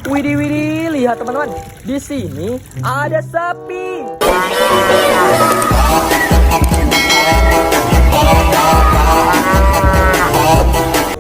Widih, widih, lihat teman-teman. Di sini ada sapi.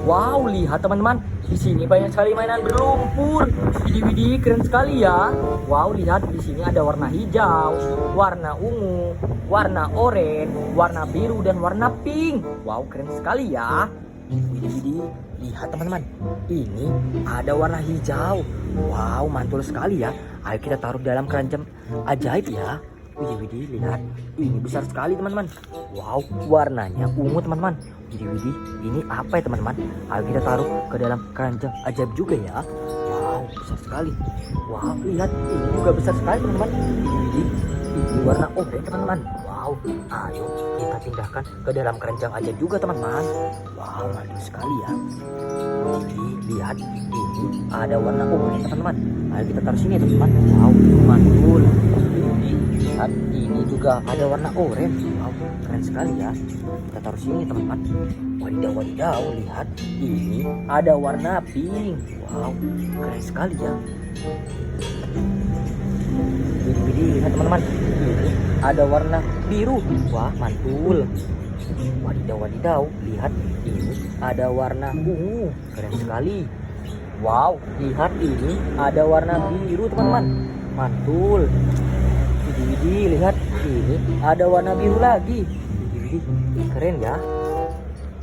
Wow, lihat teman-teman. Di sini banyak sekali mainan berlumpur. Widih, widih, keren sekali ya. Wow, lihat di sini ada warna hijau, warna ungu, warna oranye, warna biru dan warna pink. Wow, keren sekali ya. Widih, widih, lihat teman-teman. Ini ada warna hijau. Wow, mantul sekali ya. Ayo kita taruh dalam keranjang ajaib ya. Widih, widih, lihat. Ini besar sekali teman-teman. Wow, warnanya ungu teman-teman. Widih, widih, ini apa ya teman-teman? Ayo kita taruh ke dalam keranjang ajaib juga ya. Wow, besar sekali. Wow, lihat. Ini juga besar sekali teman-teman. Widih, widih, ini warna oranye teman-teman. Wow, ayo kita pindahkan ke dalam keranjang ajaib juga teman-teman. Wow, mantul sekali ya. Widih, lihat. Ini ada warna oranye teman-teman. Ayo kita taruh sini teman-teman. Wow, mantul. Widih, lihat. Ini juga ada warna oranye. Wow, keren sekali ya. Kita taruh sini teman-teman. Wadidaw, wadidaw, lihat. Ini ada warna pink. Wow, keren sekali ya. Widih, widih, lihat teman-teman. Ini ada warna biru. Wah, mantul. Wadidaw, wadidaw, lihat. Ini ada warna ungu. Keren sekali. Wow, lihat, ini ada warna biru teman-teman. Mantul. Widih, widih, lihat. Ini ada warna biru lagi. Widih, widih, keren ya.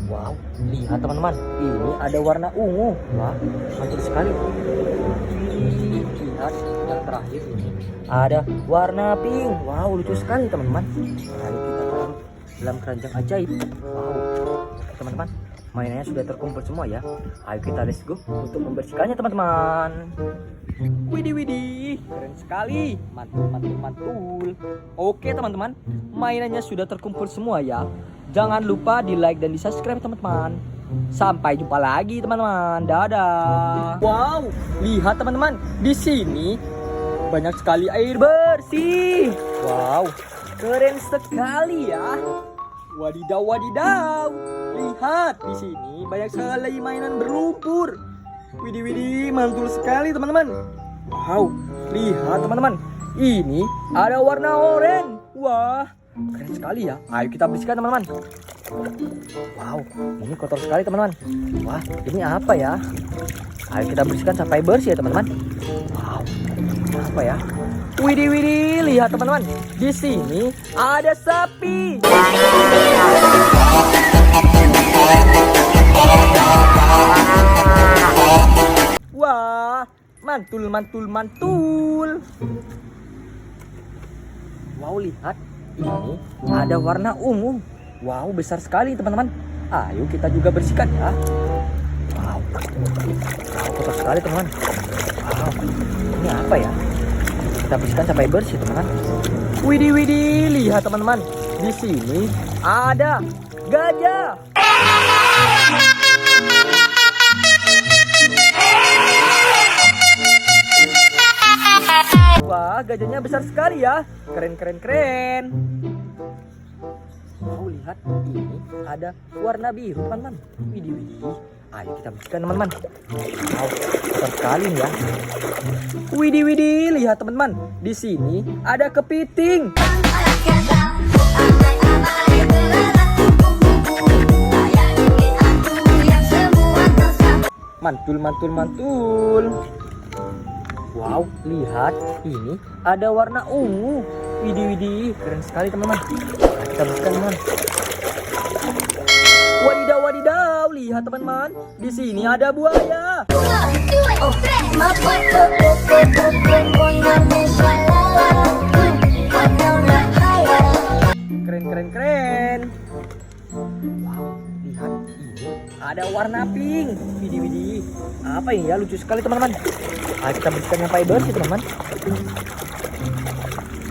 Wow, lihat teman-teman. Ini ada warna ungu. Wah, mantul sekali. Lihat yang terakhir ini ada warna pink. Wow, lucu sekali teman-teman. Mari kita taruh dalam keranjang ajaib. Wow, teman-teman, mainannya sudah terkumpul semua ya. Ayo kita let's go untuk membersihkannya teman-teman. Widih, widih, keren sekali. Mantul, mantul, mantul. Oke teman-teman, mainannya sudah terkumpul semua ya. Jangan lupa di like dan di subscribe teman-teman. Sampai jumpa lagi teman-teman. Dadah. Wow, lihat teman-teman. Di sini banyak sekali air bersih. Wow, keren sekali ya. Wadidaw, wadidaw. Lihat di sini banyak sekali mainan berlumpur. Widih, widih, mantul sekali teman-teman. Wow, lihat teman-teman. Ini ada warna oranye. Wah, keren sekali ya. Ayo kita bersihkan teman-teman. Wow, ini kotor sekali teman-teman. Wah, ini apa ya? Ayo kita bersihkan sampai bersih ya teman-teman. Wow, ini apa ya? Widih, widih, lihat teman-teman. Di sini ada sapi. Wah, mantul, mantul, mantul. Wow, lihat. Ini ada warna ungu. Wow, besar sekali teman-teman. Ayo kita juga bersihkan ya. Wow, wow, kotor sekali teman-teman. Wow, ini apa ya? Kita bersihkan sampai bersih teman-teman. Widih, widih, lihat teman-teman. Di sini ada gajah. Wah, gajahnya besar sekali ya. Keren, keren, keren. Wow, lihat. Ini ada warna biru teman-teman. Widih, widih. Ayo kita bersihkan teman-teman. Wow, kotor sekali nih ya. Widih, widih, lihat teman-teman. Di sini ada kepiting. Mantul, mantul, mantul. Wow, lihat. Ini ada warna ungu. Widih, widih, keren sekali teman-teman. Nah, kita bersihkan teman. Wadidaw, wadidaw, lihat teman-teman. Di sini ada buaya. Keren, keren, keren. Wow, lihat. Ini ada warna pink. Widih, widih. Apa ini ya? Lucu sekali teman-teman. Ayo kita bersihkan sampai bersih teman-teman.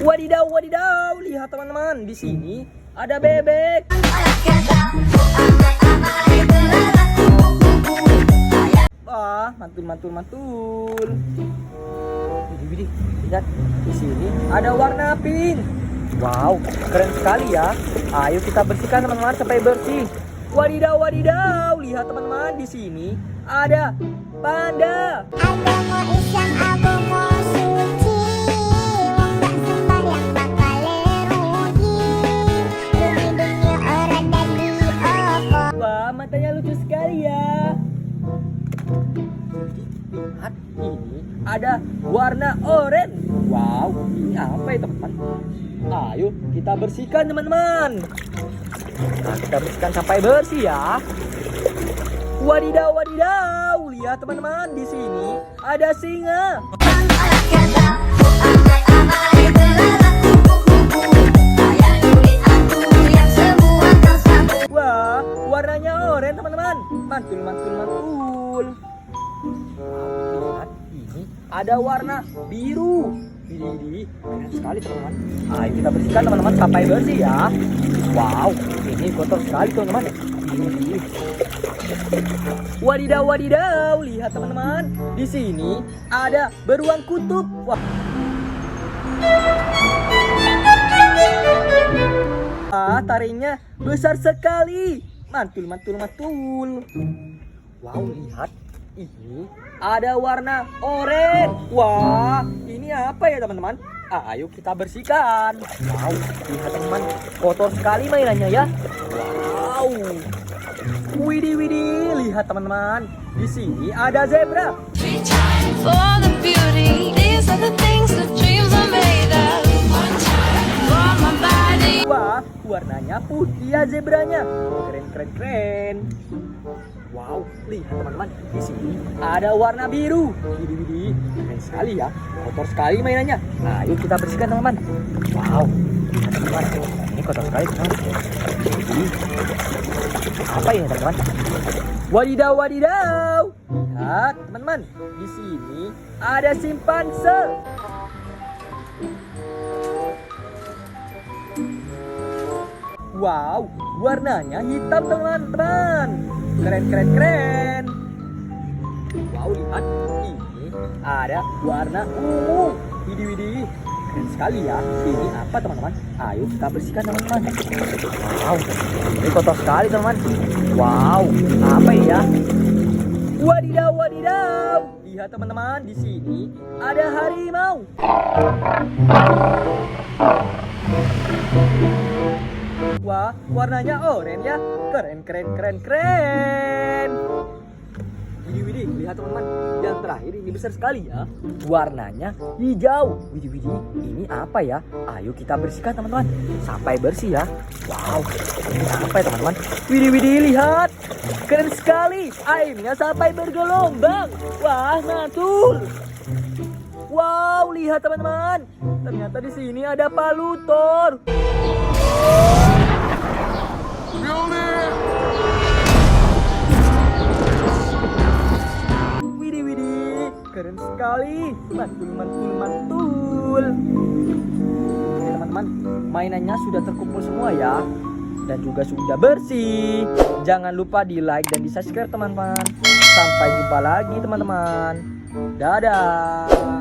Wadidaw, wadidaw, lihat teman-teman. Di sini ada bebek. Wah, mantul, mantul, mantul. Widih, widih, lihat. Di sini ada warna pink. Wow, keren sekali ya. Ayo kita bersihkan teman-teman sampai bersih. Wadidaw, wadidaw, lihat teman-teman. Di sini ada panda. ini ada warna oranye. Wow, ini apa ya teman-teman? Ayo kita bersihkan teman-teman. Nah, kita bersihkan sampai bersih ya. Wadidaw, wadidaw. Lihat teman-teman, di sini ada singa. Wah, warnanya oranye teman-teman. Mantul, mantul, mantul. Lihat, ini ada warna biru. Widih, keren sekali teman-teman. Ayo kita bersihkan teman-teman sampai bersih ya. Wow, ini kotor sekali teman-teman. Widih. Wadidaw, wadidaw. Lihat teman-teman, di sini ada beruang kutub. Wah. Taringnya besar sekali. Mantul, mantul, mantul. Wow, lihat. Ini ada warna oranye. Wah, ini apa ya teman-teman? Ayo kita bersihkan. Wow, lihat teman-teman, kotor sekali mainannya ya. Wow. Widih, widih, lihat teman-teman. Di sini ada zebra. Wah, warnanya putih ya zebranya. Keren, keren, keren. Wow, lihat teman-teman, di sini ada warna biru. Widih, widih, keren sekali ya. Kotor sekali mainannya. Ayo kita bersihkan teman-teman. Wow, lihat teman-teman, ini kotor sekali teman-teman. Apa ini teman-teman? Wadidaw, wadidaw. Lihat teman-teman, di sini ada simpanse. Wow, warnanya hitam teman-teman. Keren, keren, keren. Wow, lihat, ini ada warna ungu. Widih, widih, keren sekali ya. Ini apa teman-teman? Ayo kita bersihkan teman-teman. Wow, ini kotor sekali teman-teman. Wow, apa ini ya? Wadidaw, wadidaw. Lihat teman-teman, di sini ada harimau. Wah, warnanya oranye ya. Keren, keren, keren, keren. Widih, widih, lihat teman-teman. Yang terakhir ini besar sekali ya. Warnanya hijau. Widih, widih, ini apa ya? Ayo kita bersihkan teman-teman sampai bersih ya. Wow, ini apa ya teman-teman? Widih, widih, lihat. Keren sekali. Airnya sampai bergelombang. Wah, mantul. Wow, lihat teman-teman. Ternyata di sini ada palutor. Widih, widih, keren sekali. Mantul, mantul, mantul. Oke teman-teman, mainannya sudah terkumpul semua ya. Dan juga sudah bersih. Jangan lupa di like dan di subscribe teman-teman. Sampai jumpa lagi teman-teman. Dadah.